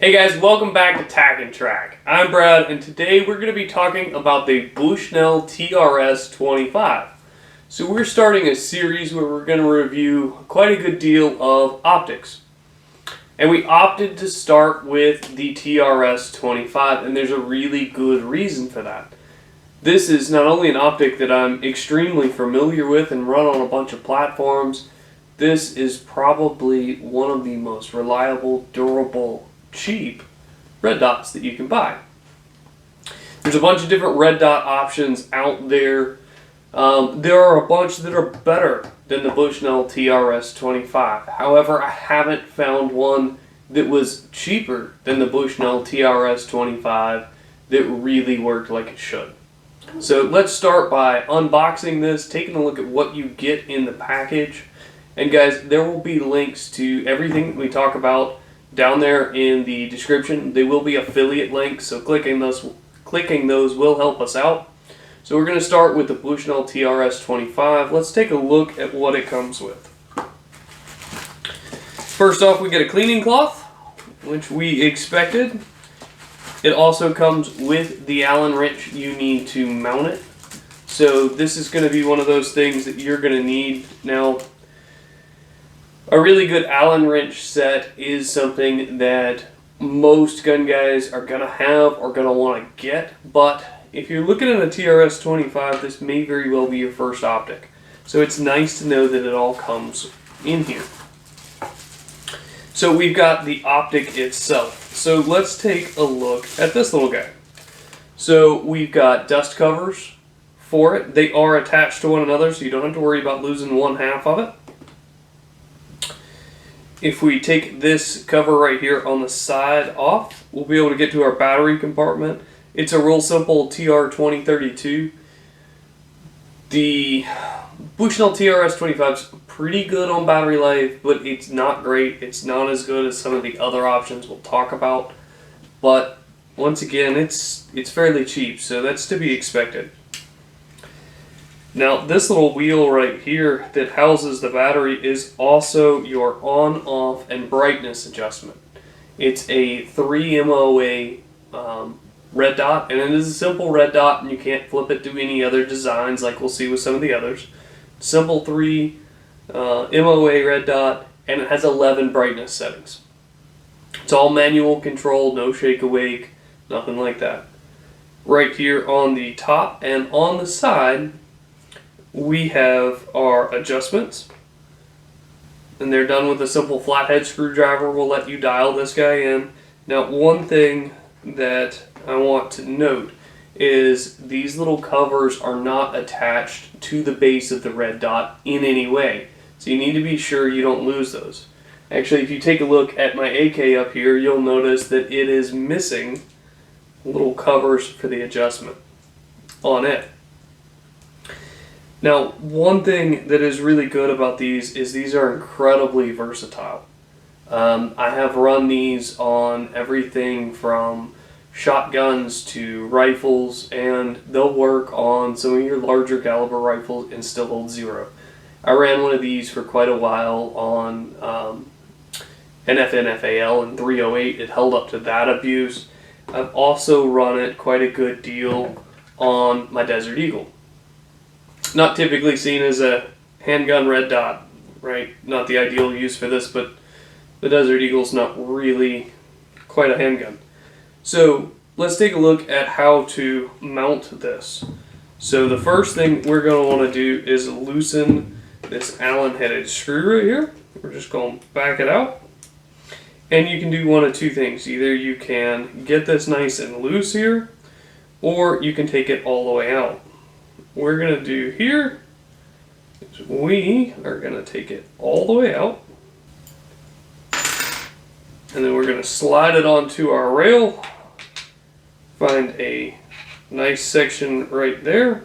Hey guys, welcome back to Tack and Track. I'm Brad, and today we're going to be talking about the Bushnell TRS-25. So we're starting a series where we're going to review quite a good deal of optics. And we opted to start with the TRS-25, and there's a really good reason for that. This is not only an optic that I'm extremely familiar with and run on a bunch of platforms, this is probably one of the most reliable, durable, cheap red dots that you can buy. There's a bunch of different red dot options out there. There are a bunch that are better than the Bushnell TRS-25. However, I haven't found one that was cheaper than the Bushnell TRS-25 that really worked like it should. So let's start by unboxing this, taking a look at what you get in the package. And guys, there will be links to everything that we talk about down there in the description. They will be affiliate links, so clicking those will help us out. So we're going to start with the Bushnell TRS-25. Let's take a look at what it comes with. First off, we get a cleaning cloth, which we expected. It also comes with the Allen wrench you need to mount it. So this is going to be one of those things that you're going to need. Now, a really good Allen wrench set is something that most gun guys are going to have or going to want to get, but if you're looking at a TRS-25, this may very well be your first optic. So it's nice to know that it all comes in here. So we've got the optic itself. So let's take a look at this little guy. So we've got dust covers for it. They are attached to one another, so you don't have to worry about losing one half of it. If we take this cover right here on the side off, we'll be able to get to our battery compartment. It's a real simple TR-2032. The Bushnell TRS-25 is pretty good on battery life, but it's not great. It's not as good as some of the other options we'll talk about. But once again, it's fairly cheap, so that's to be expected. Now, this little wheel right here that houses the battery is also your on, off, and brightness adjustment. It's a 3 MOA red dot, and it is a simple red dot, and you can't flip it to any other designs like we'll see with some of the others. Simple 3 MOA red dot, and it has 11 brightness settings. It's all manual control, no shake awake, nothing like that. Right here on the top and on the side, we have our adjustments, and they're done with a simple flathead screwdriver. We'll let you dial this guy in. Now, one thing that I want to note is these little covers are not attached to the base of the red dot in any way, so you need to be sure you don't lose those. Actually, if you take a look at my AK up here, you'll notice that it is missing little covers for the adjustment on it. Now, one thing that is really good about these is these are incredibly versatile. I have run these on everything from shotguns to rifles, and they'll work on some of your larger caliber rifles and still hold zero. I ran one of these for quite a while on NFNFAL and 308. It held up to that abuse. I've also run it quite a good deal on my Desert Eagle. Not typically seen as a handgun red dot, right? Not the ideal use for this, but the Desert Eagle's not really quite a handgun. So let's take a look at how to mount this. So the first thing we're going to want to do is loosen this Allen headed screw right here. We're just going to back it out. And you can do one of two things. Either you can get this nice and loose here, or you can take it all the way out. What we're going to do here is we are going to take it all the way out, and then we're going to slide it onto our rail, find a nice section right there.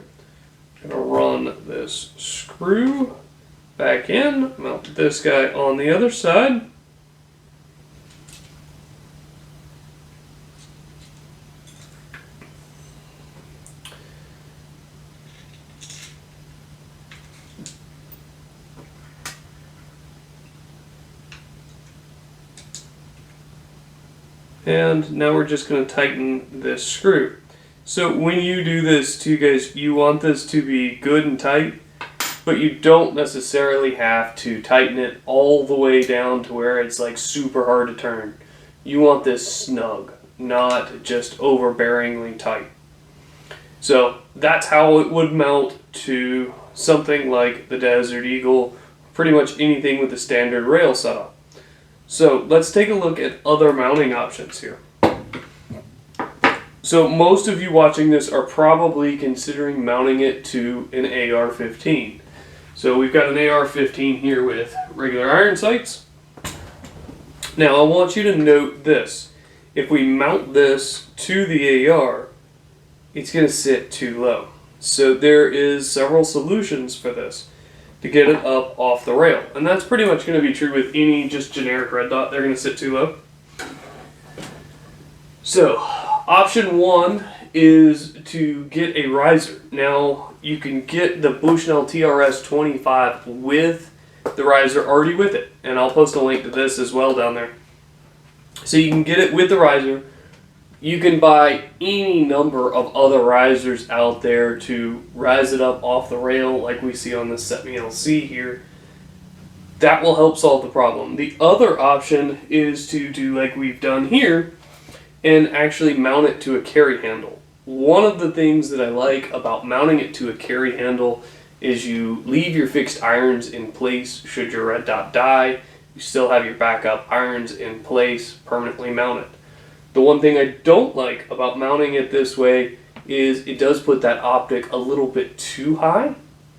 I'm going to run this screw back in, mount this guy on the other side. And now we're just going to tighten this screw. So when you do this too, guys, you want this to be good and tight, but you don't necessarily have to tighten it all the way down to where it's like super hard to turn. You want this snug, not just overbearingly tight. So that's how it would mount to something like the Desert Eagle, pretty much anything with a standard rail setup. So let's take a look at other mounting options here. So most of you watching this are probably considering mounting it to an AR-15. So we've got an AR-15 here with regular iron sights. Now I want you to note this. If we mount this to the AR, it's going to sit too low. So there is several solutions for this to get it up off the rail. And that's pretty much going to be true with any just generic red dot. They're going to sit too low. So option one is to get a riser. Now you can get the Bushnell TRS-25 with the riser already with it. And I'll post a link to this as well down there. So you can get it with the riser. You can buy any number of other risers out there to rise it up off the rail like we see on the Setme LC here. That will help solve the problem. The other option is to do like we've done here and actually mount it to a carry handle. One of the things that I like about mounting it to a carry handle is you leave your fixed irons in place should your red dot die. You still have your backup irons in place, permanently mounted. The one thing I don't like about mounting it this way is it does put that optic a little bit too high,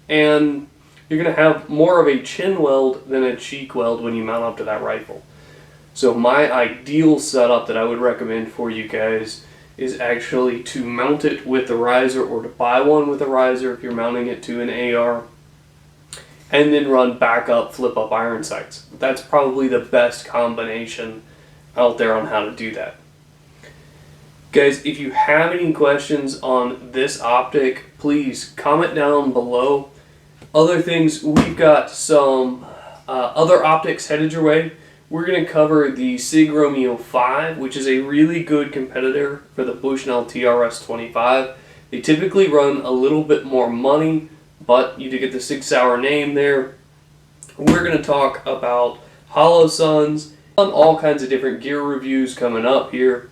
and you're going to have more of a chin weld than a cheek weld when you mount up to that rifle. So my ideal setup that I would recommend for you guys is actually to mount it with a riser, or to buy one with a riser if you're mounting it to an AR, and then run backup flip up iron sights. That's probably the best combination out there on how to do that. Guys, if you have any questions on this optic, please comment down below. Other things, we've got some other optics headed your way. We're going to cover the Sig Romeo 5, which is a really good competitor for the Bushnell TRS-25. They typically run a little bit more money, but you do get the Sig Sauer name there. We're going to talk about Hollow Suns, and all kinds of different gear reviews coming up here.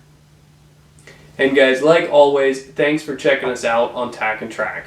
And guys, like always, thanks for checking us out on Tack and Track.